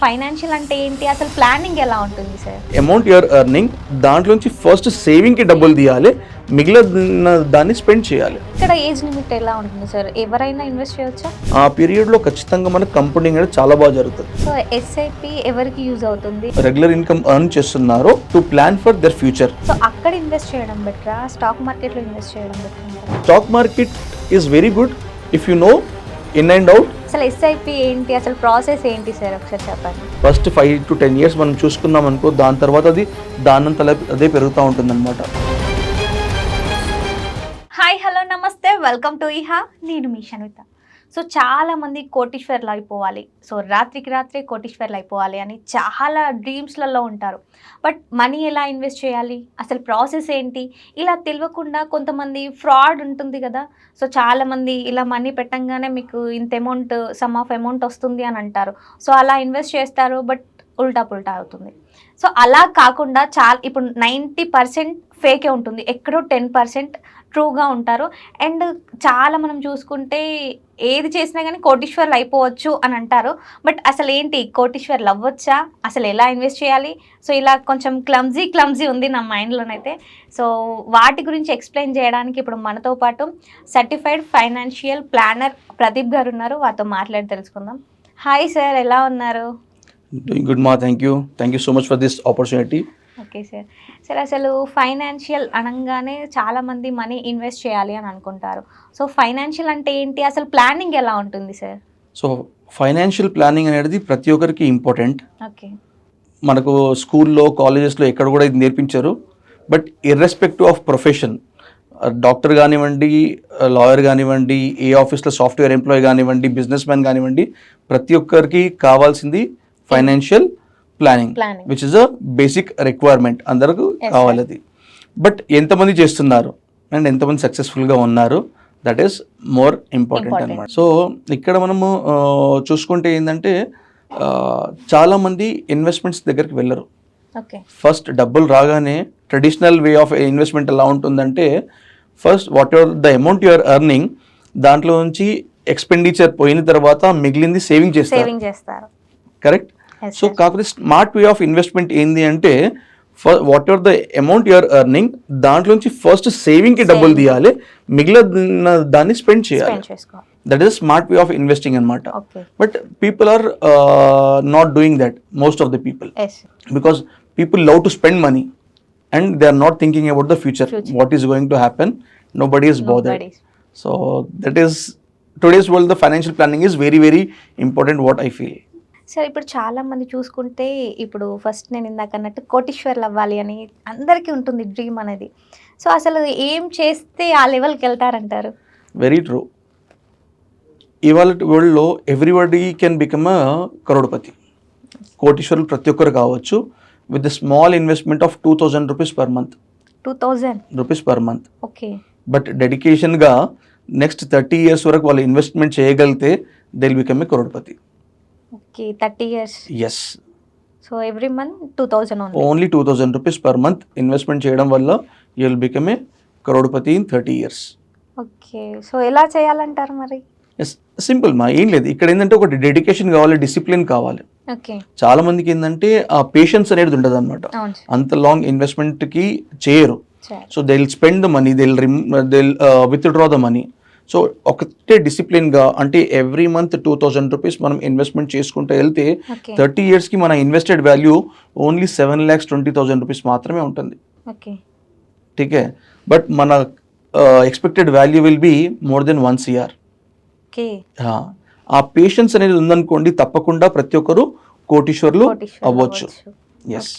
Financial అంటే ఏంటి? అసలు ప్లానింగ్ ఎలా ఉంటుంది సార్? అమౌంట్ యూఆర్ ఎర్నింగ్ దాంట్లోంచి ఫస్ట్ సేవింగ్కి డబ్బులు తీయాలి, మిగిలిన దాన్ని స్పెండ్ చేయాలి. ఇక్కడ ఏజ్ లిమిట్ ఎలా ఉంటుంది సార్? ఎవరైనా ఇన్వెస్ట్ చేయొచ్చా? ఆ పీరియడ్లో ఖచ్చితంగా మనకు కంపౌండింగ్ అనేది చాలా బాగా జరుగుతుంది. సో ఎస్ఐపి ఎవరికి యూజ్ అవుతుంది? రెగ్యులర్ ఇన్కమ్ ఎర్న్ చేస్తున్నారు to plan for their future. So అక్కడ ఇన్వెస్ట్ చేయడం బెటరా, స్టాక్ మార్కెట్లో ఇన్వెస్ట్ చేయడం బెటరా? Stock market is very good if you know in and out. అసలు ఎస్ఐపి ఏంటి, అసలు ప్రాసెస్ ఏంటి సార్ ఒకసారి చెప్పండి. ఫస్ట్ 5 to 10 years మనం చూసుకున్నాం అనుకో, దాని తర్వాత అది దానంతలా అదే పెరుగుతూ ఉంటుంది అనమాట. హాయ్, హలో, నమస్తే, వెల్కమ్ టు ఇహా. నేను మీ షన్విత. సో చాలామంది కోటీశ్వర్లు అయిపోవాలి, సో రాత్రికి రాత్రే కోటీశ్వర్లు అయిపోవాలి అని చాలా డ్రీమ్స్లలో ఉంటారు. బట్ మనీ ఎలా ఇన్వెస్ట్ చేయాలి, అసలు ప్రాసెస్ ఏంటి, ఇలా తెలియకుండా కొంతమంది ఫ్రాడ్ ఉంటుంది కదా. సో చాలామంది ఇలా మనీ పెట్టంగానే మీకు ఇంత అమౌంట్, సమ్ ఆఫ్ అమౌంట్ వస్తుంది అని అంటారు. సో అలా ఇన్వెస్ట్ చేస్తారు, బట్ ఉల్టా పుల్టా అవుతుంది. సో అలా కాకుండా ఇప్పుడు 90% ఫేకే ఉంటుంది, ఎక్కడో 10% ట్రూగా ఉంటారు. అండ్ చాలా మనం చూసుకుంటే ఏది చేసినా కానీ కోటీశ్వర్లు అయిపోవచ్చు అని అంటారు. బట్ అసలు ఏంటి, కోటీశ్వర్లు అవ్వచ్చా, అసలు ఎలా ఇన్వెస్ట్ చేయాలి? సో ఇలా కొంచెం క్లమ్జీ ఉంది నా మైండ్లోనైతే. సో వాటి గురించి ఎక్స్ప్లెయిన్ చేయడానికి ఇప్పుడు మనతో పాటు సర్టిఫైడ్ ఫైనాన్షియల్ ప్లానర్ ప్రదీప్ గారు ఉన్నారు. వారితో మాట్లాడి తెలుసుకుందాం. హాయ్ సార్, ఎలా ఉన్నారు? గుడ్ మా, thank you so much for this opportunity. Okay sir. Sir అసలు ఫైనాన్షియల్ అనగానే చాలామంది మనీ ఇన్వెస్ట్ చేయాలి అని అనుకుంటారు. సో ఫైనాన్షియల్ అంటే ఏంటి, అసలు ప్లానింగ్ ఎలా ఉంటుంది సార్? సో ఫైనాన్షియల్ ప్లానింగ్ అనేది ప్రతి ఒక్కరికి ఇంపార్టెంట్. ఓకే. మనకు స్కూల్లో, కాలేజెస్లో ఎక్కడ కూడా ఇది నేర్పించారు. But irrespective of profession, doctor కానివ్వండి, లాయర్ కానివ్వండి, ఏ ఆఫీస్లో సాఫ్ట్వేర్ ఎంప్లాయీ కానివ్వండి, బిజినెస్ మ్యాన్ కానివ్వండి, ప్రతి ఒక్కరికి కావాల్సింది financial planning, which is a basic requirement. అందరికి కావాలి అది. బట్ ఎంతమంది చేస్తున్నారు అండ్ ఎంతమంది సక్సెస్ఫుల్గా ఉన్నారు, దట్ ఈస్ మోర్ ఇంపార్టెంట్ అనమాట. సో ఇక్కడ మనము చూసుకుంటే ఏంటంటే చాలామంది ఇన్వెస్ట్మెంట్స్ దగ్గరికి వెళ్ళరు. ఫస్ట్ డబ్బులు రాగానే ట్రెడిషనల్ వే ఆఫ్ ఇన్వెస్ట్మెంట్ ఎలా ఉంటుందంటే, first whatever the amount you are earning దాంట్లో నుంచి ఎక్స్పెండిచర్ పోయిన తర్వాత మిగిలింది సేవింగ్ చేస్తారు. కరెక్ట్. సో కాకపోతే స్మార్ట్ వే ఆఫ్ ఇన్వెస్ట్మెంట్ ఏంది అంటే, whatever the amount you are earning దాంట్లోంచి ఫస్ట్ సేవింగ్కి డబ్బులు తీయాలి, మిగిలిన దాన్ని స్పెండ్ చేయాలి. That is smart way of investing అనమాట. But people are not doing that, most of the people, because people love to spend money and they are not thinking about the future. What is going to happen, nobody is bothered. So that is today's world, the financial planning is very very important, what I feel. Sir ఇప్పుడు చాలా మంది చూసుకుంటే, ఇప్పుడు first నేను ఇందాక అన్నట్టు కోటీశ్వర్లు అవ్వాలి అని అందరికీ ఉంటుంది డ్రీమ్ అనేది. సో అసలు ఏం చేస్తే ఆ లెవెల్కి వెళ్తారంటారు? Very true. ఇవాళ వరల్డ్లో everybody can become a crorepati. కోటీశ్వర్లు ప్రతి ఒక్కరు కావచ్చు, with the small investment of 2000 rupees per month. 2000 rupees per month. Okay. But dedication ga next 30 years వరకు వాళ్ళు ఇన్వెస్ట్మెంట్ చేయగలిగితే they will become a crorepati. Okay, 30 years. Yes. So every month 2000 only 2000 rupees per month investment చేయడం వల్ల you will become a crorepati in 30 years. Okay. So ఎలా చేయాలంటారు మరి? Yes, simple మా, ఏం లేదు. ఇక్కడ ఏంటంటే ఒకటి డెడికేషన్ కావాలి, డిసిప్లిన్ కావాలి. చాలా మందికి ఏంటంటే ఆ పేషెన్స్ అనేది ఉండదు అనమాట. అంత లాంగ్ ఇన్వెస్ట్మెంట్ కి చేయరు. So they will spend the money, they will withdraw the money. So ఒకటే డిసిప్లిన్ గా, అంటే ఎవ్రీ మంత్ 2000 రూపీస్ మనం ఇన్వెస్ట్మెంట్ చేసుకుంటూ వెళ్తే 30 years కి మన ఇన్వెస్టెడ్ వాల్యూ ఓన్లీ 7,20,000 రూపీస్ మాత్రమే ఉంటుంది. ఠీకే. బట్ మన expected value will be more than 1 CR. ఆ పేషెన్స్ అనేది ఉందనుకోండి, తప్పకుండా ప్రతి ఒక్కరు కోటీశ్వర్లు అవ్వచ్చు. ఎస్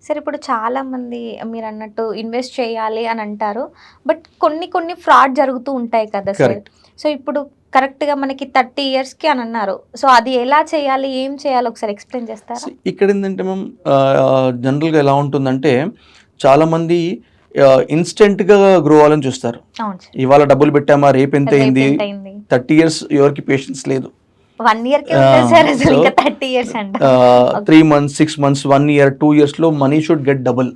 సార్, ఇప్పుడు చాలా మంది మీరు అన్నట్టు ఇన్వెస్ట్ చేయాలి అని అంటారు, బట్ కొన్ని ఫ్రాడ్ జరుగుతూ ఉంటాయి కదా సార్. సో ఇప్పుడు కరెక్ట్గా మనకి 30 yearsకి అని అన్నారు. సో అది ఎలా చేయాలి, ఏం చేయాలి, ఒకసారి ఎక్స్ప్లెయిన్ చేస్తారా? ఇక్కడ ఏంటంటే మ్యామ్, జనరల్గా ఎలా ఉంటుందంటే, చాలామంది ఇన్స్టెంట్గా గ్రో అవ్వాలని చూస్తారు. ఇవాళ డబ్బులు పెట్టామా, రేపు ఎంత అయింది. 30 years ఎవరికి పేషెన్స్ లేదు. 1 year 3 months, 6 months, 1 year, 2 years లో మనీ షుడ్ గెట్ డబుల్.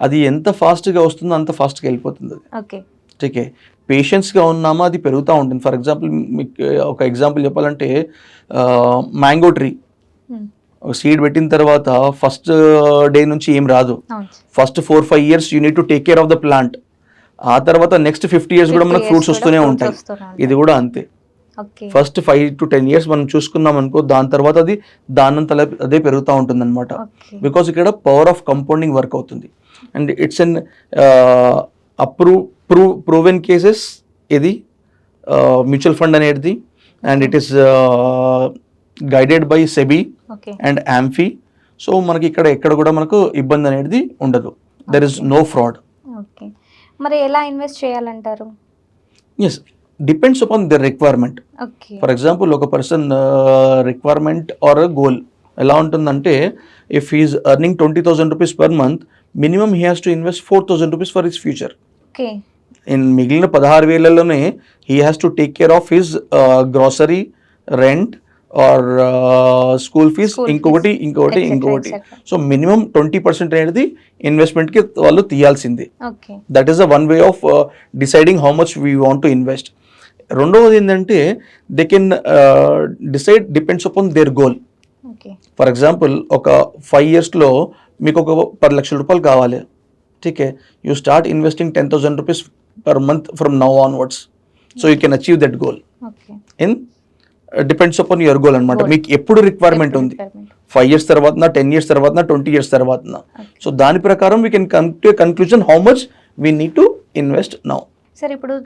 అది ఎంత ఫాస్ట్గా వస్తుందో అంత ఫాస్ట్గా వెళ్ళిపోతుంది అది. ఓకే. పేషెన్స్గా ఉన్నామా అది పెరుగుతూ ఉంటుంది. ఫర్ ఎగ్జాంపుల్ మీకు ఒక ఎగ్జాంపుల్ చెప్పాలంటే, మ్యాంగో ట్రీ ఒక సీడ్ పెట్టిన తర్వాత ఫస్ట్ డే నుంచి ఏం రాదు. అవును first 4-5 years you need to take care of the plant. ఆ తర్వాత నెక్స్ట్ 50 years కూడా మనకు ఫ్రూట్స్ వస్తూనే ఉంటాయి. ఇది కూడా అంతే. ఓకే ఫస్ట్ 5 to 10 years మనం చూసుకున్నాం అనుకో, దాని తర్వాత అది దానంత అదే పెరుగుతూ ఉంటుంది అనమాట. ఓకే బికాస్ ఇక్కడ పవర్ ఆఫ్ కంపౌండింగ్ వర్క్ అవుతుంది. And it's an proven cases ఇది మ్యూచువల్ ఫండ్ అనేది. And it is guided by SEBI okay and AMFI. So మనకి ఇక్కడ ఎక్కడ కూడా మనకు ఇబ్బంది అనేది ఉండదు. There is no fraud. Okay మరి ఎలా ఇన్వెస్ట్ చేయాలంటారు? Yes, depends upon their requirement. Okay for example ఒక పర్సన్ రిక్వైర్మెంట్ ఆర్ గోల్ ఎలా ఉంటుందంటే, if he's earning 20,000 rupees per month, minimum he has to invest 4,000 rupees for his future. Okay in మిగిలిన 16,000లోనే he has to take care of his grocery, rent or school fees, School ఇంకొకటి etc. So minimum 20% అనేది ఇన్వెస్ట్మెంట్కి వాళ్ళు తీయాల్సిందే. Okay that is a one way of deciding how much we want to invest. రెండవది ఏంటంటే they can decide depends upon their goal. Okay for example ఒక 5 yearsలో మీకు ఒక 10 లక్షల రూపాయలు కావాలి. ఠీకే, you start investing 10,000 rupees per month from now onwards. So you can achieve that goal okay in depends upon your goal అనమాట. మీకు ఎప్పుడు రిక్వైర్మెంట్ ఉంది, 5 years తర్వాత, 10 years తర్వాత, 20 years తర్వాత. సో దాని ప్రకారం we can come to conclusion how much we need to invest now. Sir ఇప్పుడు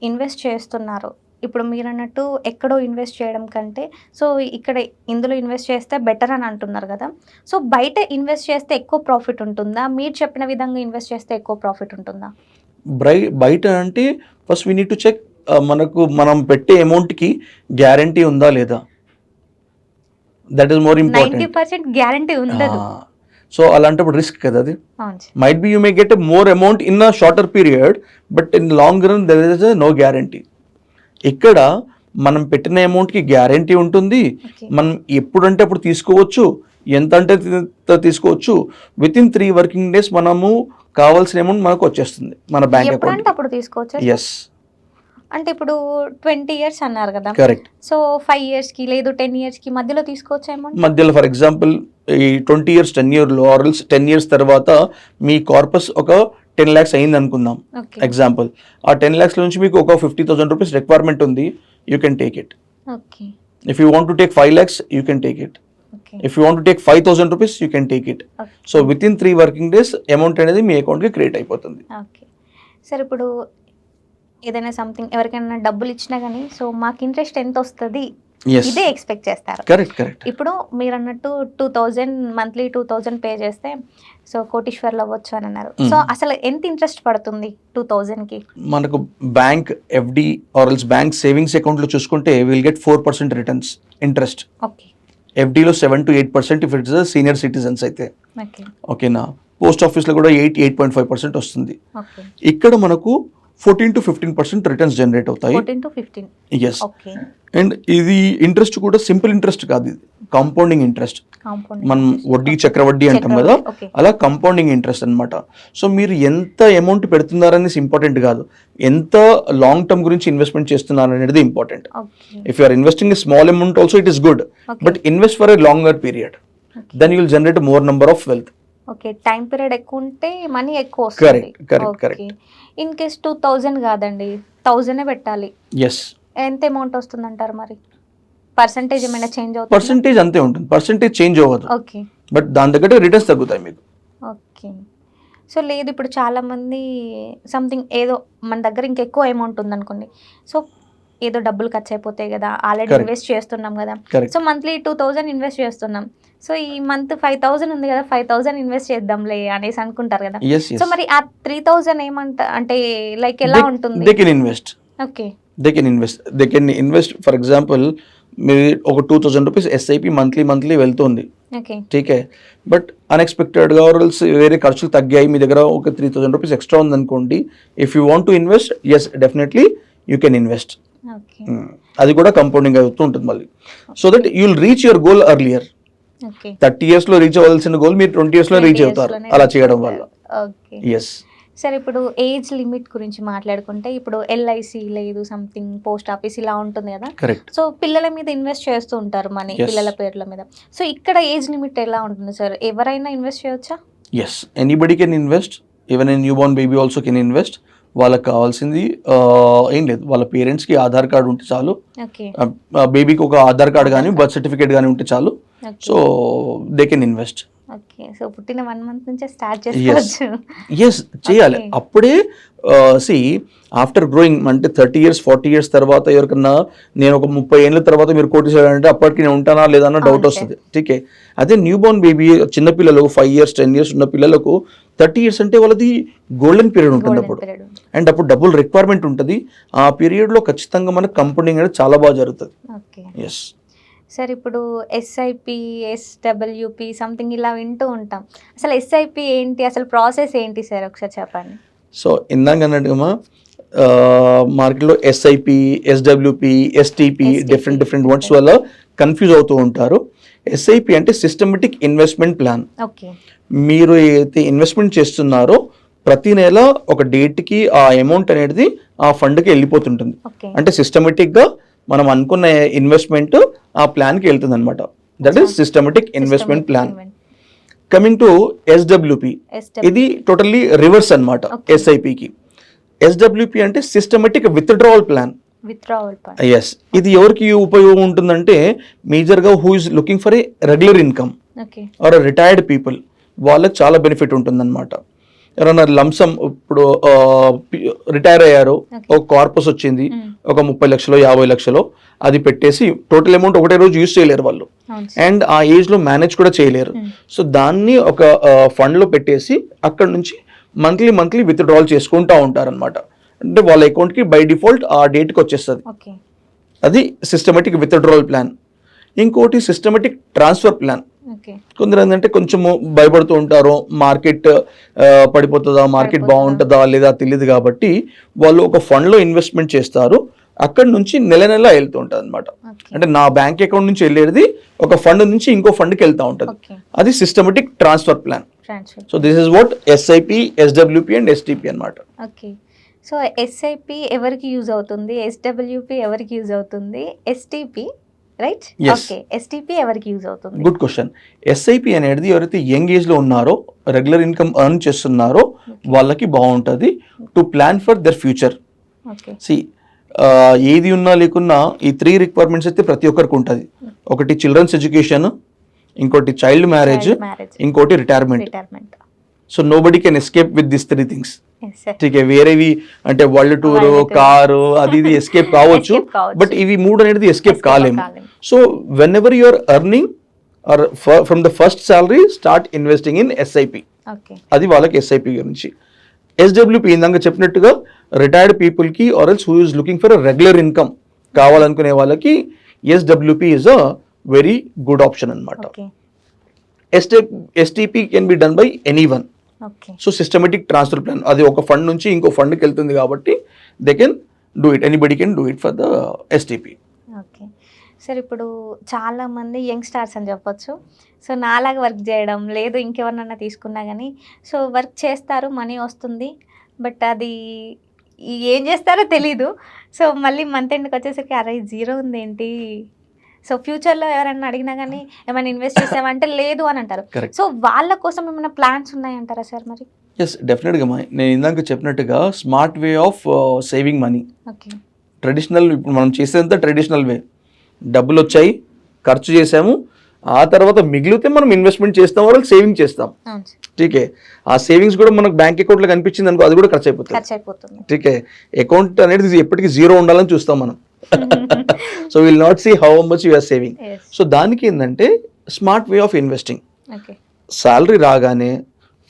ఇన్వెస్ట్ చేస్తున్నారు, ఇప్పుడు మీరు అన్నట్టు ఎక్కడో ఇన్వెస్ట్ చేయడం కంటే సో ఇక్కడ ఇందులో ఇన్వెస్ట్ చేస్తే బెటర్ అని అంటున్నారు కదా. సో బయట ఇన్వెస్ట్ చేస్తే ఎక్కువ ప్రాఫిట్ ఉంటుందా, మీరు చెప్పిన విధంగా ఇన్వెస్ట్ చేస్తే ఎక్కువ ప్రాఫిట్ ఉంటుందా? బయట అంటే first we need to check మనకు మనం పెట్టే అమౌంట్కి గ్యారంటీ ఉందా లేదా. That is more important. 90% guarantee ఉండదు. సో అలాంటప్పుడు రిస్క్ కదా అది. అవును sir. Might be you may get more amount in a shorter period, but in long run there is no guarantee. ఇక్కడ మనం పెట్టిన అమౌంట్కి గ్యారంటీ ఉంటుంది. Okay. మనం ఎప్పుడంటే అప్పుడు తీసుకోవచ్చు, ఎంత అంటే తీసుకోవచ్చు. విత్ ఇన్ 3 working days మనము కావాల్సిన అమౌంట్ మనకు వచ్చేస్తుంది మన బ్యాంక్ ఎప్పుడంటే అకౌంట్. అప్పుడు తీసుకోవచ్చు. ఎస్, అంటే ఇప్పుడు 20 years అన్నారు కదా, కరెక్ట్. సో 5 yearsకి లేదు 10 yearsకి మధ్యలో తీసుకోవచ్చు అమౌంట్. మధ్యలో ఫర్ ఎగ్జాంపుల్ ఈ 20 years టెన్యూర్లో ఆర్ఎల్స్ 10 years తర్వాత మీ కార్పస్ ఒక 10 lakhs అయింది అనుకుందాం ఓకే ఎగ్జాంపుల్. ఆ 10 lakhs నుంచి మీకు ఒక 50,000 rupees రిక్వైర్మెంట్ ఉంది, you can take it. Okay if you want to take 5 lakhs, you can take it. Okay if you want to take 5,000 rupees, you can take it. So with in 3 working days amount అనేది మీ అకౌంట్కి create అయిపోతుంది. Okay sir, ఇప్పుడు ఏదైనా something ఎవరికైనా డబ్బులు ఇచ్చినా కానీ so మాకు ఇంట్రెస్ట్ ఎంత వస్తుంది Yes. ఇదే ఎక్స్పెక్ట్ చేస్తారు. కరెక్ట్. ఇప్పుడు మీరు అన్నట్టు 2,000 మంత్లీ 2,000 పే చేస్తే సో కోటీశ్వర్లు అవ్వచ్చు అని అన్నారు. సో అసలు ఎంత ఇంట్రెస్ట్ పడుతుంది 2,000కి? మనకు bank FD or else bank savings అకౌంట్లో చూసుకుంటే will get 4% returns interest. Okay ఎఫ్డీలో 7 to 8% if it's senior citizens అయితే. ఓకే ఓకేనా. పోస్ట్ ఆఫీస్లో కూడా 8.5% వస్తుంది. ఓకే ఇక్కడ మనకు 14 to 15% రిటర్న్స్ జనరేట్ అవుతాయి. 14 to 15. ఎస్. ఓకే అండ్ ఇది ఇంట్రెస్ట్ కూడా సింపుల్ ఇంట్రెస్ట్ కాదు, ఇది కాంపౌండింగ్ ఇంట్రెస్ట్. కాంపౌండ్ మనం వడ్డీ చక్రవడ్డీ అంటాం కదా, ఓకే అలా కాంపౌండింగ్ ఇంట్రెస్ట్ అన్నమాట. సో మీరు ఎంత అమౌంట్ పెడుతున్నారనేది ఇంపార్టెంట్ కాదు, ఎంత లాంగ్ టర్మ్ గురించి ఇన్వెస్ట్మెంట్ చేస్తున్నారు అనేది important. Okay if you are investing a small amount also it is good, Okay. But invest for a longer period, then you will generate more number of wealth. Okay time period ఎక్కువ ఉంటే money ఎక్కువ వస్తుంది. Correct. In case 2,000 కాదండి 1,000 పెట్టాలి, yes, ఎంత amount వస్తుంది అంటారు? మరి పర్సంటేజ్ ఏమైనా చేంజ్ అవుతుంది? పర్సంటేజ్ అంతే ఉంటుంది, పర్సంటేజ్ చేంజ్ అవ్వదు, ఓకే బట్ దాని తగ్గట్టు రిటర్న్స్ తగ్గుతాయి మీకు. ఓకే సో లేదు ఇప్పుడు చాలామంది సంథింగ్ ఏదో మన దగ్గర ఇంకెక్కువ అమౌంట్ ఉందనుకోండి, సో ఏదో డబ్బులు ఖర్చు అయిపోతాయి కదా, ఆల్రెడీ Correct. ఇన్వెస్ట్ చేస్తున్నాం కదా, Correct. సో మంత్లీ 2,000 ఇన్వెస్ట్ చేస్తున్నాం, సో ఈ మంత్ 5,000 ఉంది కదా 5,000 ఇన్వెస్ట్ చేద్దాంలే అనేసి అనుకుంటారు కదా. ఎస్, సో మరి ఆ 3,000 ఏమంట అంటే లైక్ ఎలా ఉంటుంది? They can invest. Okay they can invest for example మీరు ఒక 2,000 రూపీస్ ఎస్ఐపి మంత్లీ వెళ్తుంది, ఓకే ఠీకే. బట్ అన్ఎక్స్పెక్టెడ్గా ఆర్ఎల్స్ వేరే ఖర్చులు తగ్గాయి, మీ దగ్గర ఒక 3,000 రూపీస్ ఎక్స్ట్రా ఉందనుకోండి, if you want to invest, yes definitely you can invest. Okay అది కూడా కంపౌండింగ్ అవుతూ ఉంటుంది మళ్ళీ. So that you will reach your goal earlier. Okay 30 yearsలో రీచ్ అవ్వాల్సిన గోల్ మీరు 20 yearsలో రీచ్ అవుతారు అలా చేయడం వల్ల. Okay yes. సార్ ఇప్పుడు ఏజ్ లిమిట్ గురించి మాట్లాడుకుంటే ఇప్పుడు ఎల్ఐసి లేదు సంథింగ్ పోస్ట్ ఆఫీస్ ఇలా ఉంటుంది కదా. కరెక్ట్. సో పిల్లల మీద ఇన్వెస్ట్ చేస్తూ ఉంటారు మనీ, Yes. పిల్లల పేర్ల మీద. సో ఇక్కడ ఏజ్ లిమిట్ ఎలా ఉంటుంది సార్? ఎవరైనా ఇన్వెస్ట్ చేయొచ్చా? Yes, anybody can invest, even a new born baby also can invest. వాళ్ళకి కావాల్సింది ఏం లేదు, వాళ్ళ పేరెంట్స్కి ఆధార్ కార్డు ఉంటే చాలు, ఓకే బేబీకి ఒక ఆధార్ కార్డు కానీ బర్త్ సర్టిఫికేట్ కానీ ఉంటే చాలు. So they can invest. Okay. So పుట్టిన 1 month నుంచే స్టార్ట్ చేసుకోవచ్చు. ఎస్, చేయాలి. Okay. అప్పుడే సి ఆఫ్టర్ గ్రోయింగ్ అంటే 30 years 40 years తర్వాత ఎవరికన్నా నేను ఒక 30 ఏళ్ళ తర్వాత మీరు కోటీశ్వరుడు అంటే అప్పటికి నేను ఉంటానా లేదా అన్న డౌట్ అవును వస్తుంది. ఠీకే. అదే న్యూ బోర్న్ బేబీ చిన్నపిల్లలు 5 years 10 years ఉన్న పిల్లలకు 30 years అంటే వాళ్ళది గోల్డెన్ పీరియడ్ ఉంటుంది అప్పుడు. అండ్ అప్పుడు డబుల్ రిక్వైర్మెంట్ ఉంటుంది. ఆ పీరియడ్లో ఖచ్చితంగా మనకు కంపౌండింగ్ అనేది చాలా బాగా జరుగుతుంది. Okay yes. సార్ ఇప్పుడు ఎస్ఐపి, ఎస్డబ్ల్యూపి సంథింగ్ ఇలా వింటూ ఉంటాం. అసలు ఎస్ఐపి ఏంటి, అసలు ప్రాసెస్ ఏంటి సార్ ఒకసారి చెప్పండి. సో ఇందాక అన్నట్టుగా మార్కెట్లో SIP, SWP, STP different words వల్ల కన్ఫ్యూజ్ అవుతూ ఉంటారు. ఎస్ఐపి అంటే సిస్టమేటిక్ ఇన్వెస్ట్మెంట్ ప్లాన్. ఓకే. మీరు ఏదైతే ఇన్వెస్ట్మెంట్ చేస్తున్నారో ప్రతి నెల ఒక డేట్కి ఆ అమౌంట్ అనేది ఆ ఫండ్కి వెళ్ళిపోతుంటుంది. ఓకే. అంటే సిస్టమేటిక్గా మనం అనుకున్న ఇన్వెస్ట్మెంట్ ఆ ప్లాన్కి వెళ్తుంది అనమాట. That is systematic investment plan. Coming to SWP, ఇది టోటల్లీ రివర్స్ అనమాట ఎస్ఐపికి. ఎస్డబ్ల్యూపి అంటే సిస్టమేటిక్ విత్డ్రావల్ ప్లాన్. ఎస్, ఇది ఎవరికి ఉపయోగం ఉంటుందంటే మేజర్గా who is looking for a regular income or retired people, వాళ్ళకి చాలా బెనిఫిట్ ఉంటుందన్నమాట. ఎవరైనా లంసమ్ ఇప్పుడు రిటైర్ అయ్యారు, ఒక కార్పస్ వచ్చింది, ఒక 30 లక్షలు 50 లక్షలు, అది పెట్టేసి టోటల్ అమౌంట్ ఒకటే రోజు యూజ్ చేయలేరు వాళ్ళు, అండ్ ఆ ఏజ్లో మేనేజ్ కూడా చేయలేరు. సో దాన్ని ఒక ఫండ్లో పెట్టేసి అక్కడ నుంచి మంత్లీ విత్డ్రాల్ చేసుకుంటూ ఉంటారనమాట. అంటే వాళ్ళ అకౌంట్కి బై డిఫాల్ట్ ఆ డేట్కి వచ్చేస్తుంది. అది సిస్టమేటిక్ విత్డ్రాల్ ప్లాన్. ఇంకోటి సిస్టమేటిక్ ట్రాన్స్ఫర్ ప్లాన్. కొందరు ఏంటంటే కొంచెము భయపడుతూ ఉంటారు, మార్కెట్ పడిపోతుందా, మార్కెట్ బాగుంటుందా లేదా తెలియదు కాబట్టి వాళ్ళు ఒక ఫండ్లో ఇన్వెస్ట్మెంట్ చేస్తారు. అక్కడ నుంచి నెల వెళ్తూ ఉంటుంది అనమాట. అంటే నా బ్యాంక్ అకౌంట్ నుంచి వెళ్ళేది ఒక ఫండ్ నుంచి ఇంకో ఫండ్కి వెళ్తూ ఉంటుంది. అది systematic transfer plan. So this is what SIP, SWP and STP అనమాట. ఓకే. సో ఎస్ఐపి ఎవరికి యూజ్ అవుతుంది, ఎస్డబ్ల్యూపి ఎవరికి యూజ్ అవుతుంది, ఎస్టిపి రైట్? ఓకే. ఎస్టిపి ఎవరికి యూజ్ అవుతుంది? Good question. ఎస్ఐపి అనేది ఎవరైతే యంగ్ ఏజ్లో ఉన్నారో, రెగ్యులర్ ఇన్కమ్ ఎర్న్ చేస్తున్నారో వాళ్ళకి బాగుంటుంది to plan for their future. సి ఏది ఉన్నా లేకున్నా ఈ 3 రిక్వైర్మెంట్స్ అయితే ప్రతి ఒక్కరికి ఉంటుంది. ఒకటి చిల్డ్రన్స్ ఎడ్యుకేషన్, ఇంకోటి చైల్డ్ మ్యారేజ్, ఇంకోటి retirement. So nobody can escape with this 3 things. ఠీకే. వేరేవి అంటే వరల్డ్ టూర్, కారు, అది ఇది ఎస్కేప్ కావచ్చు, బట్ ఇవి 3 అనేది ఎస్కేప్ కాలేము. So whenever you are earning or from the first salary start investing in SIP. అది వాళ్ళకి ఎస్ఐపి గురించి. ఎస్డబ్ల్యూపి ఇందాక చెప్పినట్టుగా రిటైర్డ్ పీపుల్కి or else who is looking for regular income కావాలనుకునే వాళ్ళకి SWP is a very good option అనమాట. STP can be done by anyone. So systematic transfer plan, అది ఒక ఫండ్ నుంచి ఇంకో ఫండ్కి వెళ్తుంది కాబట్టి they can do it, anybody can do it for the STP. Okay sir. ఇప్పుడు చాలామంది యంగ్ స్టార్స్ అని చెప్పొచ్చు. సో నాలాగా వర్క్ చేయడం లేదు, ఇంకెవరినన్నా తీసుకున్నా కానీ సో వర్క్ చేస్తారు, మనీ వస్తుంది, బట్ అది ఏం చేస్తారో తెలీదు. సో మళ్ళీ మంత్ ఎండ్కి వచ్చేసరికి అరే 0 ఉంది ఏంటి, సో ఫ్యూచర్లో ఎవరైనా అడిగినా కానీ ఏమైనా ఇన్వెస్ట్ చేసామంటే లేదు అని అంటారు. సో వాళ్ళ కోసం ఏమైనా ప్లాన్స్ ఉన్నాయంటారా సార్ మరి? ఎస్, డెఫినెట్గా. నేను ఇందాక చెప్పినట్టుగా smart way of saving money. Traditional, ఇప్పుడు మనం చేసేదంతా ట్రెడిషనల్ వే. డబ్బులు వచ్చాయి, ఖర్చు చేసాము, ఆ తర్వాత మిగిలితే మనం ఇన్వెస్ట్మెంట్ చేస్తాం, వాళ్ళకి సేవింగ్ చేస్తాం. ఠీకే. ఆ సేవింగ్స్ కూడా మనకు బ్యాంక్ అకౌంట్లో కనిపించింది అనుకో, అది కూడా ఖర్చు అయిపోతుంది. ఠీకే. అకౌంట్ అనేది ఎప్పటికీ 0 ఉండాలని చూస్తాం మనం. So will not see how much you're saving. So దానికి ఏంటంటే smart way of investing. Salary రాగానే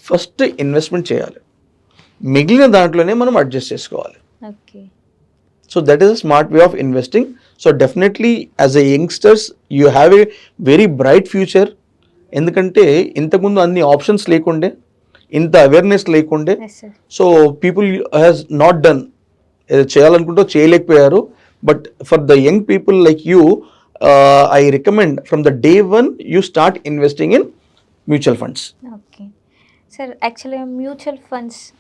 ఫస్ట్ ఇన్వెస్ట్మెంట్ చేయాలి, మిగిలిన దాంట్లోనే మనం అడ్జస్ట్ చేసుకోవాలి. So that is a smart way of investing. So definitely as a youngsters you have a very bright future. ఎందుకంటే ఇంతకుముందు అన్ని ఆప్షన్స్ లేకుండే, ఇంత అవేర్నెస్ లేకుండే. So people has not done, చేయాలనుకుంటూ చేయలేకపోయారు. But for the young people like you, I recommend from the day one you start investing in mutual funds. Okay. Sir, actually mutual funds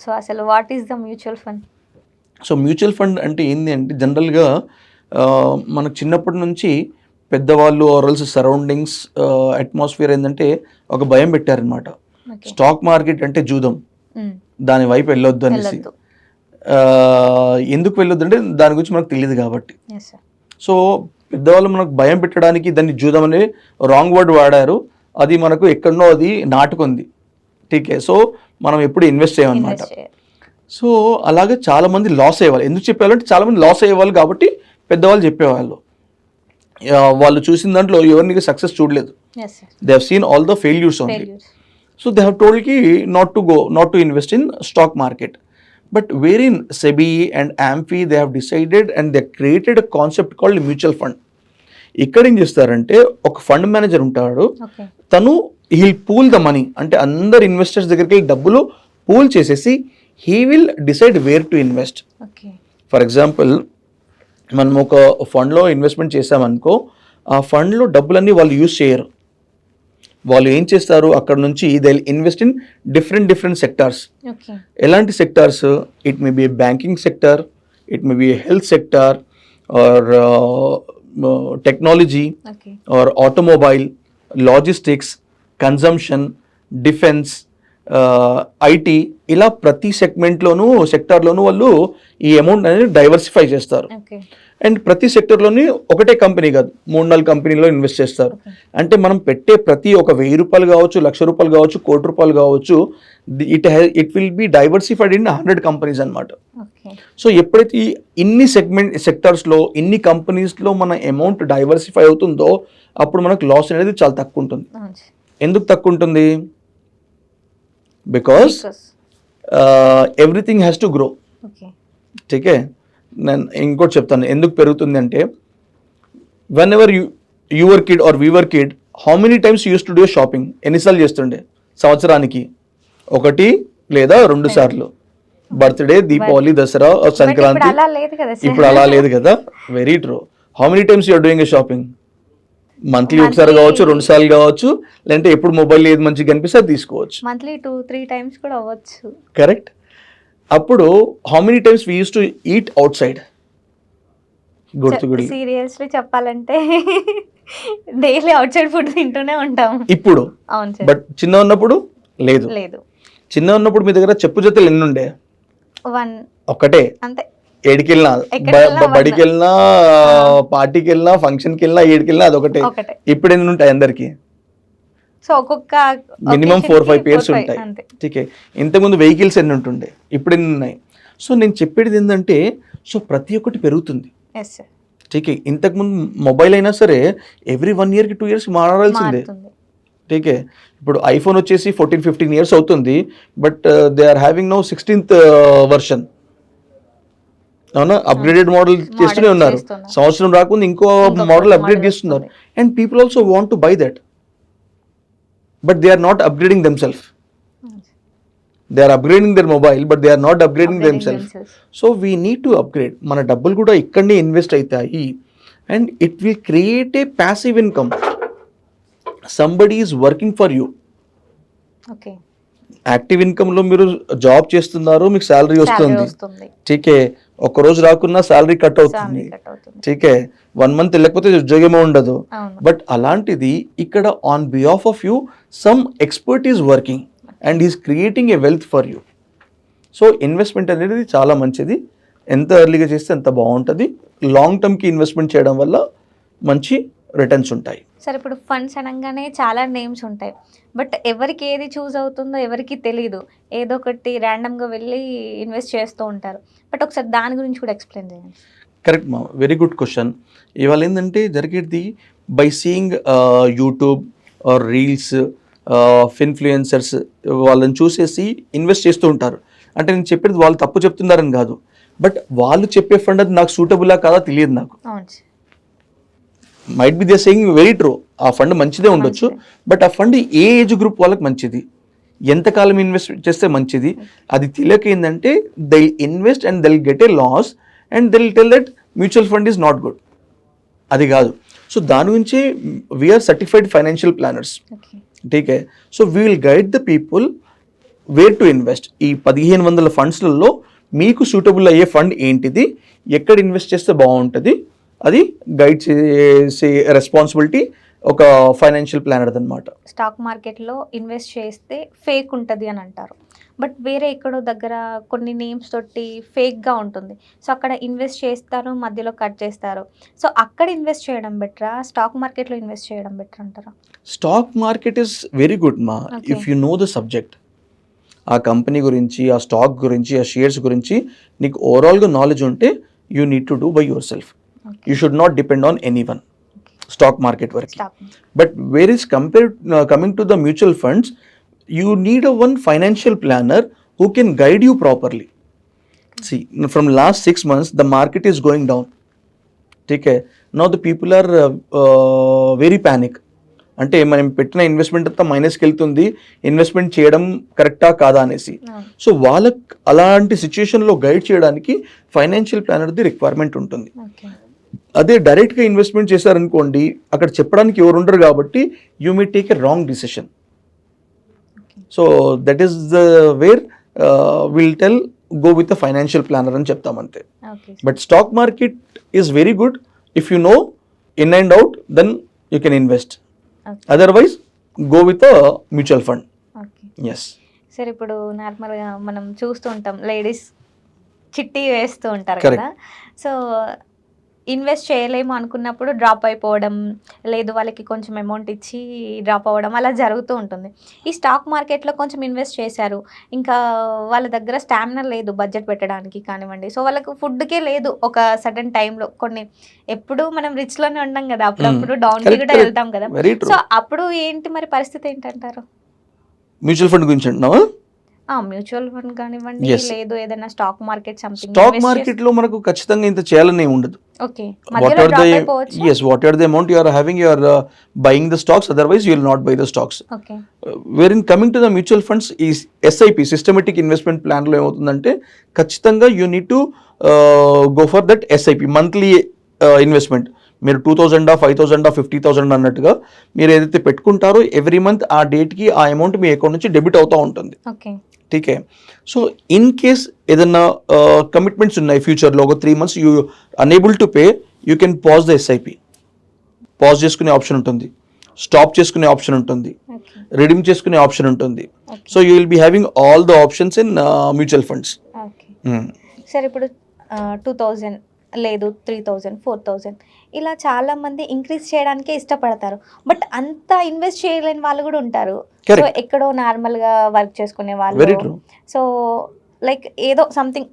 so అసలు what is the mutual fund? So mutual fund అంటే ఏంటి అంటే జనరల్గా మనకు చిన్నప్పటి నుంచి పెద్దవాళ్ళు ఆర్ఎల్స్ సరౌండింగ్స్ అట్మాస్ఫియర్ ఏంటంటే ఒక భయం పెట్టారనమాట. స్టాక్ మార్కెట్ అంటే జూదం, దాని వైపు వెళ్ళొద్దు అనేసి. ఎందుకు వెళ్ళొద్దు అంటే దాని గురించి మనకు తెలియదు కాబట్టి. సో పెద్దవాళ్ళు మనకు భయం పెట్టడానికి దాన్ని జూదం అనే రాంగ్ వర్డ్ వాడారు. అది మనకు ఎక్కడనో అది నాటుకుంది. ఠీకే. సో మనం ఎప్పుడు ఇన్వెస్ట్ చేయమన్నమాట. సో అలాగే చాలామంది లాస్ అయ్యేవాళ్ళు. ఎందుకు చెప్పేవాళ్ళు అంటే చాలామంది లాస్ అయ్యేవాళ్ళు కాబట్టి పెద్దవాళ్ళు చెప్పేవాళ్ళు. వాళ్ళు చూసిన దాంట్లో ఎవరిని సక్సెస్ చూడలేదు. They have seen all the failures only. So they have told కి not to invest in stock market. But wherein SEBI and AMFI they have decided and they created a concept called mutual fund. ఇక్కడ ఏం చేస్తారంటే ఒక fund manager ఉంటాడు, తను heal pool the money, అంటే అందరు investors దగ్గరికి వెళ్ళి డబ్బులు పూల్ చేసేసి he will decide wear to invest. For example మనం ఒక ఫండ్లో ఇన్వెస్ట్మెంట్ చేసామనుకో, ఆ ఫండ్లో డబ్బులన్నీ వాళ్ళు యూజ్ చేయరు. వాళ్ళు ఏం చేస్తారు, అక్కడ నుంచి they invest in different sectors. ఎలాంటి sectors? It may be banking sector, it may be health sector, or technology, or automobile, logistics, consumption, defence, IT, ఇలా ప్రతి సెగ్మెంట్లోనూ సెక్టార్లోనూ వాళ్ళు ఈ అమౌంట్ అనేది డైవర్సిఫై చేస్తారు. అండ్ ప్రతి సెక్టర్లోని ఒకటే కంపెనీ కాదు, 3-4 కంపెనీలో ఇన్వెస్ట్ చేస్తారు. అంటే మనం పెట్టే ప్రతి ఒక 1000 రూపాయలు కావచ్చు, 1,00,000 రూపాయలు కావచ్చు, 1 కోటి రూపాయలు కావచ్చు, it will be diversified in 100 companies అనమాట. సో ఎప్పుడైతే ఇన్ని సెక్టర్స్లో ఇన్ని కంపెనీస్లో మన అమౌంట్ డైవర్సిఫై అవుతుందో అప్పుడు మనకు లాస్ అనేది చాలా తక్కువ ఉంటుంది. ఎందుకు తక్కువ ఉంటుంది? Because everything has to grow. ఠీకే. నేను ఇంకోటి చెప్తాను ఎందుకు పెరుగుతుంది అంటే, whenever your kid or we were kid, how many times used to do shopping? ఎన్నిసార్లు చేస్తుండే సంవత్సరానికి? 1 లేదా 2 సార్లు. బర్త్డే, దీపావళి, దసరా, సంక్రాంతి. ఇప్పుడు అలా లేదు కదా. Very true. How many times you're doing a shopping? Monthly ఒకసారి కావచ్చు, 2 సార్లు కావచ్చు, లేదంటే ఎప్పుడు మొబైల్ ఏది మంచిగా కనిపిస్తే అది తీసుకోవచ్చు. మంత్లీ 2-3 టైమ్స్ కూడా అవ్వచ్చు. కరెక్ట్. అప్పుడు how many times we used to eat outside? గుర్తుగుడి సీరియస్లీ చెప్పాలంటే డైలీ అవుట్ సైడ్ ఫుడ్ తింటూనే ఉంటాం ఇప్పుడు. బట్ చిన్న ఉన్నప్పుడు లేదు. చిన్న ఉన్నప్పుడు మీ దగ్గర చెప్పు జతలు ఎన్ని ఉండే? 1 ఒకటే. అంతే. ఏడికి వెళ్ళినా, బడికి వెళ్ళినా, పార్టీకి వెళ్ళినా, ఫంక్షన్కి వెళ్ళినా, ఏడికి వెళ్ళినా అదొకటే. ఇప్పుడు ఎన్ని ఉంటాయి అందరికి? సో ఒక్కొక్క మినిమం 4-5 పేర్స్ ఉంటాయి. ఠీకే. ఇంతకుముందు వెహికల్స్ ఎన్ని ఉంటుండే, ఇప్పుడు ఎన్ని ఉన్నాయి? సో నేను చెప్పేది ఏంటంటే, సో ప్రతి ఒక్కటి పెరుగుతుంది. ఠీకే. ఇంతకుముందు మొబైల్ అయినా సరే ఎవ్రీ 1 year కి 2 years మారాల్సిందే. ఠీకే. ఇప్పుడు ఐఫోన్ వచ్చేసి 14-15 years అవుతుంది, but they are having now 16th version. అవునా? అప్గ్రేడెడ్ మోడల్ చేస్తూనే ఉన్నారు. సంవత్సరం రాకుండా ఇంకో మోడల్ అప్గ్రేడ్ చేస్తున్నారు. And people also want to buy that. But they are not upgrading themselves. They are upgrading their mobile, but they are not upgrading themselves. So we need to upgrade. Mana double kuda ikkadne invest aitayi, and it will create a passive income. Somebody is working for you. Okay. Active income లో మీరు job చేస్తున్నారు, మీకు salary వస్తుంది. ఠీకే. ఒక రోజు రాకున్నా salary cut అవుతుంది. ఠీకే. 1 month వెళ్ళకపోతే ఉద్యోగమే ఉండదు. బట్ అలాంటిది ఇక్కడ on behalf of you some expert is working and is creating a wealth for you. So investment అనేది చాలా మంచిది. ఎంత ఎర్లీగా చేస్తే అంత బాగుంటుంది. లాంగ్ టర్మ్కి ఇన్వెస్ట్మెంట్ చేయడం వల్ల మంచి రిటర్న్స్ ఉంటాయి. సరే, ఇప్పుడు ఫండ్స్ అనగానే చాలా నేమ్స్ ఉంటాయి, బట్ ఎవరికి ఏది చూస్ అవుతుందో ఎవరికి తెలియదు. ఏదో ఒకటి ర్యాండమ్గా వెళ్ళి ఇన్వెస్ట్ చేస్తూ ఉంటారు. బట్ ఒకసారి దాని గురించి కూడా ఎక్స్ప్లెయిన్ చేయండి. కరెక్ట్ మా, వెరీ గుడ్ క్వశ్చన్. ఇవాళ ఏంటంటే జరిగేది by seeing YouTube or reels, influencers వాళ్ళని చూసేసి ఇన్వెస్ట్ చేస్తూ ఉంటారు. అంటే నేను చెప్పేది వాళ్ళు తప్పు చెప్తున్నారని కాదు, బట్ వాళ్ళు చెప్పే ఫండ్ అది నాకు సూటబులా కాదా తెలియదు నాకు. Might be they saying very true, ఆ ఫండ్ మంచిదే ఉండొచ్చు, బట్ ఆ ఫండ్ ఏ ఏజ్ గ్రూప్ వాళ్ళకి మంచిది, ఎంతకాలం ఇన్వెస్ట్ చేస్తే మంచిది, అది తెలియక ఏంటంటే they invest and they get a loss and they tell that mutual fund is not good. అది కాదు. సో దాని గురించి వీఆర్ సర్టిఫైడ్ ఫైనాన్షియల్ ప్లానర్స్. ఠీకే. So we will guide the people where to invest. ఈ 1500 ఫండ్స్లలో మీకు సూటబుల్ అయ్యే ఫండ్ ఏంటిది, ఎక్కడ ఇన్వెస్ట్ చేస్తే బాగుంటుంది, అది గైడ్ చేసే రెస్పాన్సిబిలిటీ ఒక ఫైనాన్షియల్ ప్లానర్ అనమాట. స్టాక్ మార్కెట్లో ఇన్వెస్ట్ చేస్తే ఫేక్ ఉంటుంది అని అంటారు, బట్ వేరే ఎక్కడో దగ్గర కొన్ని నేమ్స్ తోటి ఫేక్గా ఉంటుంది. సో అక్కడ ఇన్వెస్ట్ చేస్తారు, మధ్యలో కట్ చేస్తారు. సో అక్కడ ఇన్వెస్ట్ చేయడం బెటరా, స్టాక్ మార్కెట్లో ఇన్వెస్ట్ చేయడం బెటర్ అంటారా? Stock market is very good మా, if you know the subject. ఆ కంపెనీ గురించి, ఆ స్టాక్ గురించి, ఆ షేర్స్ గురించి నీకు ఓవరాల్గా నాలెడ్జ్ ఉంటే you need to do by yourself. You should not depend on anyone stock market వరకు. But where is coming to the mutual funds, you need a one financial planner who can guide you properly. See, from last 6 months the market is going down, okay? Now the people are very panic. అంటే మనం పెట్టిన investment అంతా మైనస్కి వెళ్తుంది, investment చేయడం కరెక్టా కాదా అనేసి. So వాళ్ళకి అలాంటి సిచ్యుయేషన్లో గైడ్ చేయడానికి ఫైనాన్షియల్ ప్లానర్ది రిక్వైర్మెంట్ ఉంటుంది. అదే డైరెక్ట్గా ఇన్వెస్ట్మెంట్ చేశారనుకోండి, అక్కడ చెప్పడానికి ఎవరు ఉండరు కాబట్టి you may take a wrong decision. So that is the where will tell go with a financial planner అని చెప్తాం అంతే. But stock market is very good if you know in and out, then you can invest. Otherwise go with a mutual fund. Yes sir, ఇప్పుడు నార్మల్గా మనం చూస్తూ ఉంటాం ladies చిట్టి వేస్తూ ఉంటారు కదా. సో ఇన్వెస్ట్ చేయలేము అనుకున్నప్పుడు డ్రాప్ అయిపోవడం, లేదు వాళ్ళకి కొంచెం అమౌంట్ ఇచ్చి డ్రాప్ అవ్వడం, అలా జరుగుతూ ఉంటుంది. ఈ స్టాక్ మార్కెట్లో కొంచెం ఇన్వెస్ట్ చేశారు, ఇంకా వాళ్ళ దగ్గర స్టామినా లేదు బడ్జెట్ పెట్టడానికి కానివ్వండి, సో వాళ్ళకు ఫుడ్కే లేదు ఒక సడన్ టైంలో. కొన్ని ఎప్పుడు మనం రిచ్లోనే ఉన్నాం కదా, అప్పుడప్పుడు డౌన్కి కూడా వెళ్తాం కదా. సో అప్పుడు ఏంటి మరి పరిస్థితి ఏంటంటారు? మ్యూచువల్ ఫండ్ గురించి అంటున్నావా? మ్యూచువల్ ఫండ్ కానివ్వండి, లేదు ఏదైనా stock market something. Stock market లో మనకు ఖచ్చితంగా ఇంత చేయాలని ఉండదు. Okay, what are the amount you are having, you are buying the stocks, otherwise you will not buy the stocks. Okay. Wherein coming to the mutual funds is SIP, systematic investment plan లో ఏమవుతుందంటే ఖచ్చితంగా you need to go for that SIP, monthly investment. మీరు 2000 5,000 50,000 అన్నట్టుగా మీరు ఏదైతే పెట్టుకుంటారో every month ఆ డేట్కి ఆ అమౌంట్ మీ అకౌంట్ నుంచి డెబిట్ అవుతూ ఉంటుంది. ఠీకే. సో ఇన్ కేస్ ఏదన్నా కమిట్మెంట్స్ ఉన్నాయి ఫ్యూచర్లో, ఒక 3 months you unable to pay, you can pause the SIP. Pause చేసుకునే ఆప్షన్ ఉంటుంది, స్టాప్ చేసుకునే ఆప్షన్ ఉంటుంది, రిడీమ్ చేసుకునే ఆప్షన్ ఉంటుంది. So you will be having all the options in mutual funds. Sir, ఇప్పుడు 2000 లేదు 3000 4000 ఇలా చాలా మంది ఇంక్రీజ్ చేయడానికే ఇష్టపడతారు, బట్ అంత ఇన్వెస్ట్ చేయలేని వాళ్ళు కూడా ఉంటారు. సో ఎక్కడో నార్మల్గా వర్క్ చేసుకునే వాళ్ళు, సో లైక్ ఏదో సంథింగ్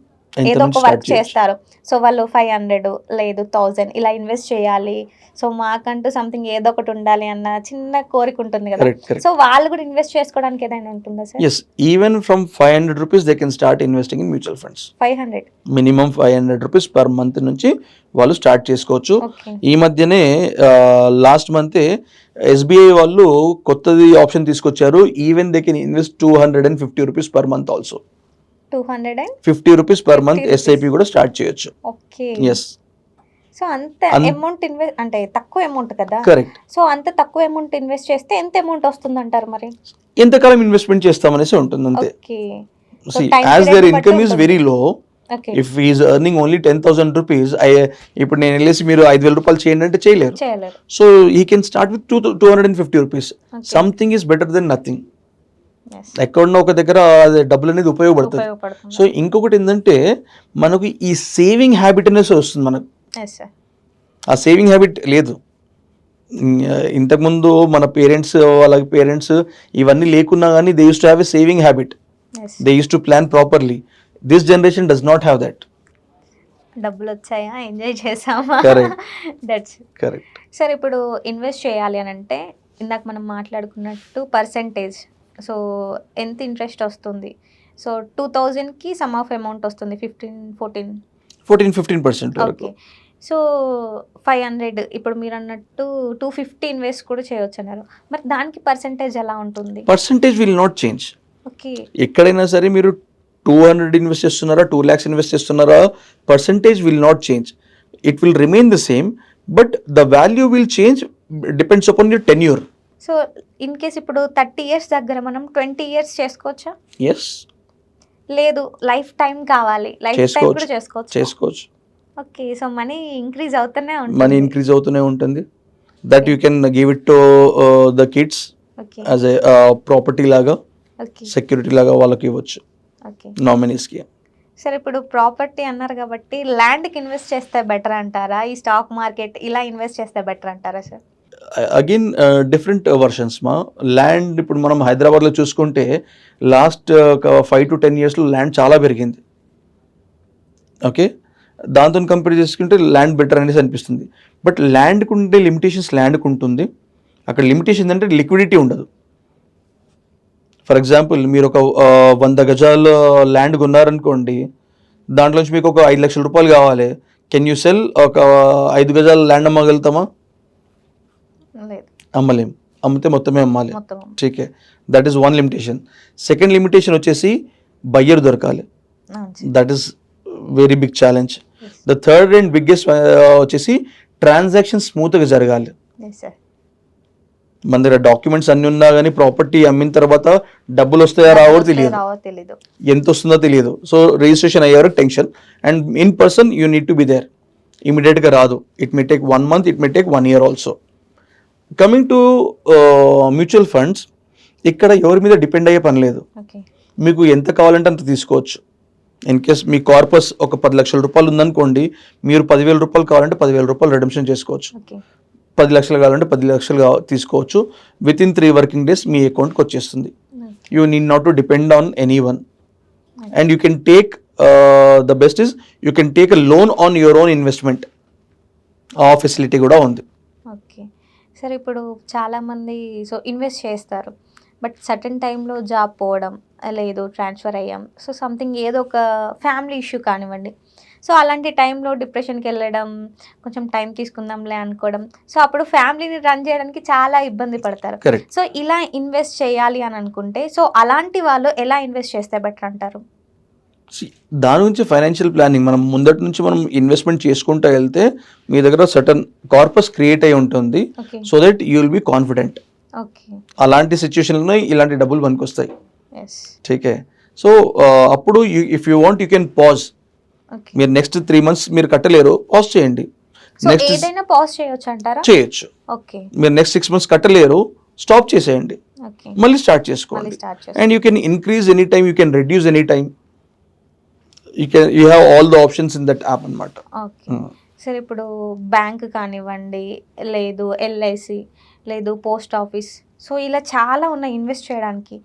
ఏదో ఒక వర్క్ చేస్తారు. సో వాళ్ళు 500 లేదు 1000 ఇలా ఇన్వెస్ట్ చేయాలి, సో మాకంటూ సంథింగ్ ఏదో ఒకటి ఉండాలి అన్న చిన్న కోరిక ఉంటుంది కదా. సో వాళ్ళు కూడా ఇన్వెస్ట్ చేసుకోవడానికి ఏదైనా ఉంటుందా sir? Yes, even from 500 rupees they can start investing in mutual funds. 500 minimum 500 rupees per month నుంచి వాళ్ళు స్టార్ట్ చేసుకోవచ్చు. ఈ మధ్యనే లాస్ట్ మంతే SBI వాళ్ళు కొత్తది ఆప్షన్ తీసుకొచ్చారు. Even they can invest 250 rupees per month also. 250 rupees per month SIP కూడా start చేయొచ్చు. ఓకే. ఎస్. సో అంత అమౌంట్ ఇన్వెస్ట్ అంటే తక్కువ అమౌంట్ కదా. కరెక్ట్. సో అంత తక్కువ అమౌంట్ ఇన్వెస్ట్ చేస్తే ఎంత అమౌంట్ వస్తుంది అంటారు మరి? ఎంతకాలం ఇన్వెస్ట్మెంట్ చేస్తామనేసి ఉంటుంది అంతే. Okay. See, as their income is very low, if he is earning only 10,000 rupees, ఇప్పుడు నేను వెళ్ళేసి మీరు 5,000 రూపాయలు చేయండి అంటే చేయలేరు. So he can start with 250 rupees. Something is better than nothing. ఎక్కడన్నా ఒక దగ్గర డబ్బులు అనేది ఉపయోగపడుతుంది. సో ఇంకొకటి ఏంటంటే మనకు ఈ సేవింగ్ హ్యాబిట్ అనేసి వస్తుంది మనకు. ఆ సేవింగ్ హ్యాబిట్ లేదు. ఇంతకుముందు మన పేరెంట్స్ వాళ్ళ పేరెంట్స్ ఇవన్నీ లేకున్నా కానీ they use to have a saving habit, they use to plan properly. This generation does not have that. డబ్బులు వచ్చాయా, ఎంజాయ్ చేసామా, దట్స్ కరెక్ట్. సార్, ఇప్పుడు ఇన్వెస్ట్ చేయాలి అని అంటే ఇందాక మనం మాట్లాడుకున్నట్టు పర్సంటేజ్, సో ఎంత ఇంట్రెస్ట్ వస్తుంది? సో 2000కి సమ్ ఆఫ్ అమౌంట్ వస్తుంది, 14-15% వరకు. ఓకే. సో 500 ఇప్పుడు మీరు అన్నట్టు 250 ఇన్వెస్ట్ కూడా చేయొచ్చు అన్నారు, మరి దానికి పర్సంటేజ్ ఎలా ఉంటుంది? Percentage will not change. Okay. ఎక్కడైనా సరే మీరు 200 ఇన్వెస్ట్ చేస్తున్నారా, 2 lakhs ఇన్వెస్ట్ చేస్తున్నారా, percentage will not change. It will remain the same, but the value will change, depends upon your tenure. So in case ఇప్పుడు 30 ఇయర్స్ దగ్గర మనం 20 ఇయర్స్ చేసుకోవచ్చా? Yes, లేదు లైఫ్ టైం కావాలి, లైఫ్ టైం కూడా చేసుకోవచ్చు. ఓకే. సో మనీ ఇంక్రీజ్ అవుతూనే money ఉంటుంది. ఇంక్రీజ్ అవుతూనే ఉంటుంది. That you can give it to the kids okay. As a property లాగా, ఓకే. సెక్యూరిటీ లాగా వాళ్ళకి ఇవ్వచ్చు, ఓకే. నామినీస్కి. సరే ఇప్పుడు ప్రాపర్టీ అన్నారు కాబట్టి ల్యాండ్కి ఇన్వెస్ట్ చేస్తే బెటర్ అంటారా, ఈ స్టాక్ మార్కెట్ ఇలా ఇన్వెస్ట్ చేస్తే బెటర్ అంటారా సార్? అగైన్ డిఫరెంట్ వర్షన్స్ మా. ల్యాండ్ ఇప్పుడు మనం హైదరాబాద్లో చూసుకుంటే లాస్ట్ ఒక 5 to 10 yearsలో ల్యాండ్ చాలా పెరిగింది. ఓకే, దాంతో కంపేర్ చేసుకుంటే ల్యాండ్ బెటర్ అనేసి అనిపిస్తుంది. బట్ ల్యాండ్కి ఉండే లిమిటేషన్స్ ల్యాండ్కి ఉంటుంది. అక్కడ లిమిటేషన్ అంటే లిక్విడిటీ ఉండదు. ఫర్ ఎగ్జాంపుల్ మీరు ఒక 100 గజాల ల్యాండ్ కొన్నారనుకోండి, దాంట్లోంచి మీకు ఒక 5 లక్షల రూపాయలు కావాలి. కెన్ యూ సెల్ ఒక 5 గజాల ల్యాండ్ అమ్మగలుగుతామా? లేదు, అమ్మలేం. అమ్మితే మొత్తమే అమ్మాలి. మొత్తం ఠీకే, that is one limitation. Second limitation వచ్చేసి బయ్యర్ దొరకాలి. That is very big challenge. The third and biggest వచ్చేసి ట్రాన్సాక్షన్ స్మూత్గా జరగాలి. మన దగ్గర డాక్యుమెంట్స్ అన్ని ఉన్నా కానీ ప్రాపర్టీ అమ్మిన తర్వాత డబ్బులు వస్తాయా రావో తెలియదు, ఎంత వస్తుందో తెలియదు. సో రిజిస్ట్రేషన్ అయ్యే వరకు tension. And in person you need to be there. ఇమీడియట్గా రాదు. It may take 1 month, it may take 1 year also. Coming to mutual funds, ఇక్కడ ఎవరి మీద డిపెండ్ అయ్యే పని లేదు. మీకు ఎంత కావాలంటే అంత తీసుకోవచ్చు. ఇన్ కేస్ మీ కార్పస్ ఒక 10 లక్షల రూపాయలు ఉందనుకోండి, మీరు 10,000 రూపాయలు కావాలంటే 10,000 రూపాయలు రిడెంప్షన్ చేసుకోవచ్చు. 10 లక్షలు కావాలంటే 10 లక్షలు తీసుకోవచ్చు. విత్ ఇన్ 3 working days మీ అకౌంట్కి వచ్చేస్తుంది. You need not to depend on any one. And you can take the best is you can take a loan on your own investment. ఆ ఫెసిలిటీ కూడా ఉంది. ఓకే. సరే ఇప్పుడు చాలామంది సో ఇన్వెస్ట్ చేస్తారు, but certain టైంలో జాబ్ పోవడం, లేదు ట్రాన్స్ఫర్ అయ్యాం, సో సంథింగ్ ఏదో ఒక ఫ్యామిలీ ఇష్యూ కానివ్వండి, సో అలాంటి టైంలో డిప్రెషన్కి వెళ్ళడం, కొంచెం టైం తీసుకుందాంలే అనుకోవడం, సో అప్పుడు ఫ్యామిలీని రన్ చేయడానికి చాలా ఇబ్బంది పడతారు. సో ఇలా ఇన్వెస్ట్ చేయాలి అని అనుకుంటే, సో అలాంటి వాళ్ళు ఎలా ఇన్వెస్ట్ చేస్తే బెటర్ అంటారు? దాని నుంచి ఫైనాన్షియల్ ప్లానింగ్ మనం ముందటి నుంచి మనం ఇన్వెస్ట్మెంట్ చేసుకుంటూ వెళ్తే మీ దగ్గర సర్టన్ కార్పస్ క్రియేట్ అయి ఉంటుంది. So that you will be confident. అలాంటి సిచ్యువేషన్లో ఇలాంటి డబ్బులు పనికొస్తాయి. ఠీకే. సో అప్పుడు if you want you can pause. మీరు నెక్స్ట్ 3 months మీరు కట్టలేరు, పాజ్ చేయండి. నెక్స్ట్ ఏదైనా పాజ్ చేయొచ్చు అంటారా? చేయొచ్చు. మీరు నెక్స్ట్ 6 months కట్టలేరు, స్టాప్ చేసేయండి, మళ్ళీ స్టార్ట్ చేసుకోండి. And you can increase any time, you can reduce any time. You have all the options in that app అన్నమాట. సరే ఇప్పుడు బ్యాంక్ కానివ్వండి, లేదు ఎల్ఐసి, లేదు పోస్ట్ ఆఫీస్, సో ఇలా చాలా ఉన్నాయి ఇన్వెస్ట్ చేయడానికి.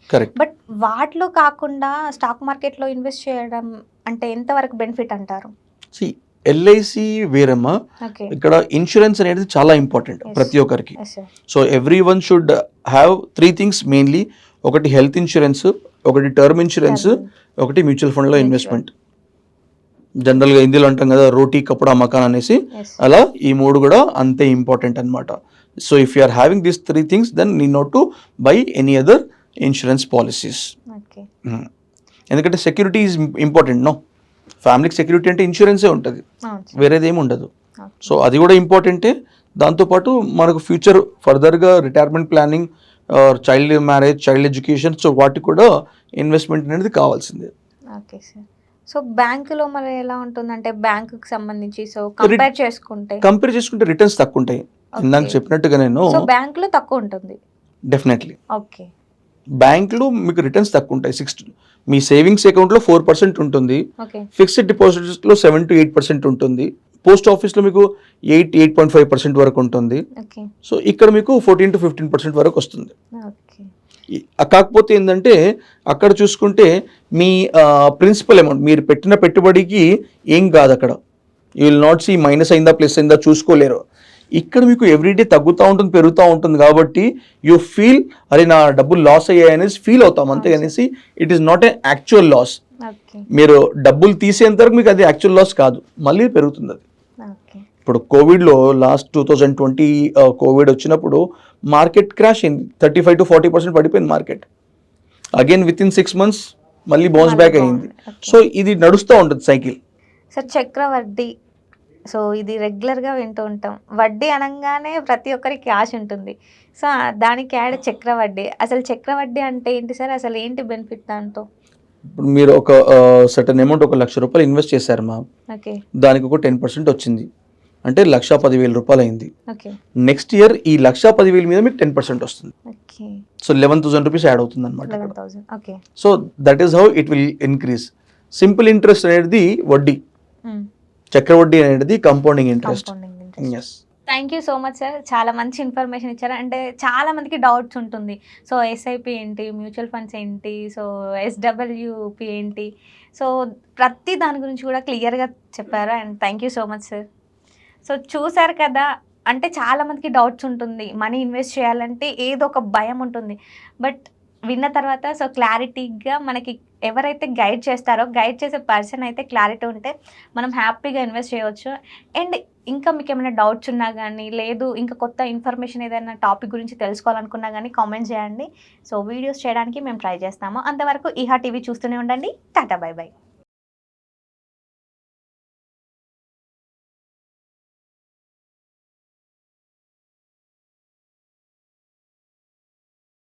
బట్ వాటిలో కాకుండా స్టాక్ మార్కెట్లో ఇన్వెస్ట్ చేయడం అంటే ఎంతవరకు బెనిఫిట్ అంటారు? ఎల్ఐసి వేరమ్మా. ఇక్కడ ఇన్సూరెన్స్ అనేది చాలా ఇంపార్టెంట్ ప్రతి ఒక్కరికి. So every one should have 3 things mainly. ఒకటి హెల్త్ ఇన్సూరెన్స్, ఒకటి టర్మ్ ఇన్సూరెన్స్, ఒకటి మ్యూచువల్ ఫండ్లో ఇన్వెస్ట్మెంట్. జనరల్గా హిందీలో అంటాం కదా రోటీ కపడా మకాన్ అనేసి, అలా ఈ 3 కూడా అంతే ఇంపార్టెంట్ అనమాట. So if you are having these 3 things then need not to buy any other insurance policies. ఎందుకంటే సెక్యూరిటీ ఈజ్ ఇంపార్టెంట్. నో, ఫ్యామిలీకి సెక్యూరిటీ అంటే ఇన్సూరెన్సే ఉంటుంది, వేరేది ఏమి ఉండదు. సో అది కూడా ఇంపార్టెంటే. దాంతోపాటు మనకు ఫ్యూచర్ ఫర్దర్గా retirement planning, child marriage, child education, so వాటికి కూడా ఇన్వెస్ట్మెంట్ అనేది కావాల్సిందే. Okay sir. సో బ్యాంకులో మరి ఎలా ఉంటుందంటే బ్యాంకుకి సంబంధించి సో కంపేర్ చేసుకుంటే రిటర్న్స్ తక్కువ ఉంటాయి. ఇందాక చెప్పినట్టుగా నేను బ్యాంకులో తక్కువ ఉంటుంది డెఫినెట్లీ. ఓకే. బ్యాంకులో మీకు రిటర్న్స్ తక్కువ ఉంటాయి. మీ సేవింగ్స్ అకౌంట్లో 4% ఉంటుంది, ఫిక్స్డ్ డిపాజిట్స్లో 7 to 8% ఉంటుంది, పోస్ట్ ఆఫీస్లో మీకు 8.5% వరకు ఉంటుంది. సో ఇక్కడ మీకు 14 to 15% వరకు వస్తుంది. కాకపోతే ఏంటంటే అక్కడ చూసుకుంటే మీ ప్రిన్సిపల్ అమౌంట్ మీరు పెట్టిన పెట్టుబడికి ఏం కాదు. అక్కడ you will not see minus అయిందా ప్లస్ అయిందా చూసుకోలేరు. ఇక్కడ మీకు ఎవ్రీడే తగ్గుతూ ఉంటుంది, పెరుగుతూ ఉంటుంది. కాబట్టి యూ ఫీల్ అరే నా డబ్బులు లాస్ అయ్యాయనేసి ఫీల్ అవుతాం, అంతేగానేసి it is not a actual loss. మీరు డబ్బులు తీసేంత వరకు మీకు అది యాక్చువల్ లాస్ కాదు, మళ్ళీ పెరుగుతుంది అది. ఇప్పుడు కోవిడ్లో లాస్ట్ 2020 కోవిడ్ వచ్చినప్పుడు మార్కెట్ క్రాష్ అయింది, 35 to 40% పడిపోయింది market. Again with in 6 months మళ్ళీ బౌన్స్ బ్యాక్ అయింది. సో ఇది నడుస్తూ ఉంటుంది సైకిల్. సార్ చక్రవర్తి సో ఇది రెగ్యులర్గా వింటూ ఉంటాం. వడ్డీ అనంగానే ప్రతి ఒక్కరికి ఆశ ఉంటుంది. సో దానికి యాడ్ చక్రవడ్డీ. అసలు చక్రవడ్డీ అంటే ఏంటి సార్? అసలు ఏంటి బెనిఫిట్ దాంతో? ఇప్పుడు మీరు ఒక సర్టెన్ అమౌంట్ ఒక ₹1,00,000 ఇన్వెస్ట్ చేశారు మ్యామ్. ఓకే. దానికి ఒక 10% వచ్చింది. అంటే ₹1,10,000 అయింది. ఓకే. నెక్స్ట్ ఇయర్ ఈ ₹1,10,000 మీద మీకు 10% వస్తుంది. ఓకే. సో ₹11,000 యాడ్ అవుతుంది అనమాట. 11,000. Okay. So that is how it will increase. Simple interest అనేది వడ్డీ, చక్రవడ్డీ అనేది compounding interest. Compounding interest. Yes. Thank you so much sir. చాలా మంచి ఇన్ఫర్మేషన్ ఇచ్చారు. అంటే చాలా మందికి డౌట్స్ ఉంటుంది. సో ఎస్ఐపి ఏంటి, మ్యూచువల్ ఫండ్స్ ఏంటి, సో ఎస్డబ్ల్యూపి ఏంటి, సో ప్రతి దాని గురించి కూడా క్లియర్గా చెప్పారు. And thank you so much sir. So చూసారు కదా, అంటే చాలా మందికి డౌట్స్ ఉంటుంది. మనీ ఇన్వెస్ట్ చేయాలంటే ఏదో ఒక భయం ఉంటుంది. బట్ విన్న తర్వాత సో క్లారిటీగా మనకి ఎవరైతే గైడ్ చేస్తారో, గైడ్ చేసే పర్సన్ అయితే క్లారిటీ ఉంటే మనం హ్యాపీగా ఇన్వెస్ట్ చేయవచ్చు. అండ్ ఇంకా మీకు ఏమైనా డౌట్స్ ఉన్నా కానీ, లేదు ఇంకా కొత్త ఇన్ఫర్మేషన్ ఏదైనా టాపిక్ గురించి తెలుసుకోవాలనుకున్నా కానీ కామెంట్ చేయండి. సో వీడియోస్ చేయడానికి మేము ట్రై చేస్తాము. అంతవరకు ఈహా టీవీ చూస్తూనే ఉండండి. Tata bye by.